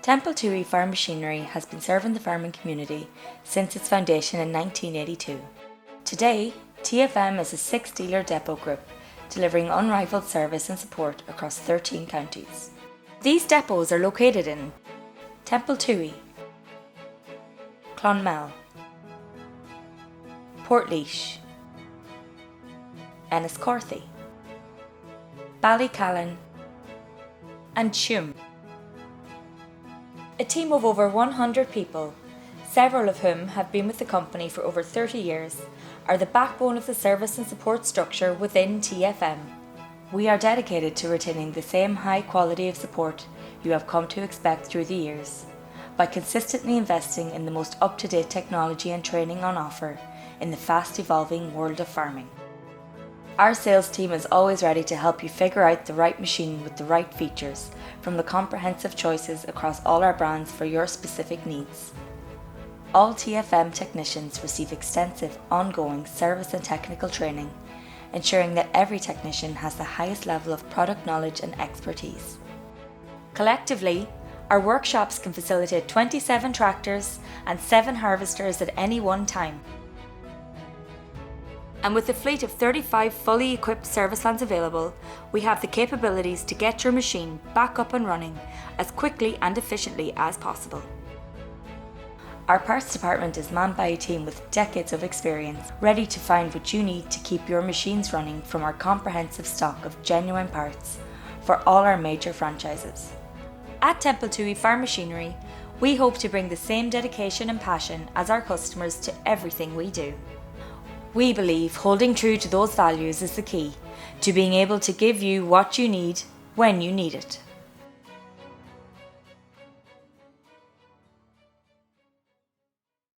Templetuohy Farm Machinery has been serving the farming community since its foundation in 1982. Today, TFM is a 6-dealer depot group delivering unrivaled service and support across 13 counties. These depots are located in Templetuohy, Clonmel, Portlaoise, Enniscorthy, Ballycallan and Tuam. A team of over 100 people, several of whom have been with the company for over 30 years, are the backbone of the service and support structure within TFM. We are dedicated to retaining the same high quality of support you have come to expect through the years, by consistently investing in the most up-to-date technology and training on offer in the fast-evolving world of farming. Our sales team is always ready to help you figure out the right machine with the right features from the comprehensive choices across all our brands for your specific needs. All TFM technicians receive extensive, ongoing service and technical training, ensuring that every technician has the highest level of product knowledge and expertise. Collectively, our workshops can facilitate 27 tractors and 7 harvesters at any one time. And with a fleet of 35 fully equipped service vans available, we have the capabilities to get your machine back up and running as quickly and efficiently as possible. Our parts department is manned by a team with decades of experience, ready to find what you need to keep your machines running from our comprehensive stock of genuine parts for all our major franchises. At Templetuohy Farm Machinery, we hope to bring the same dedication and passion as our customers to everything we do. We believe holding true to those values is the key to being able to give you what you need when you need it.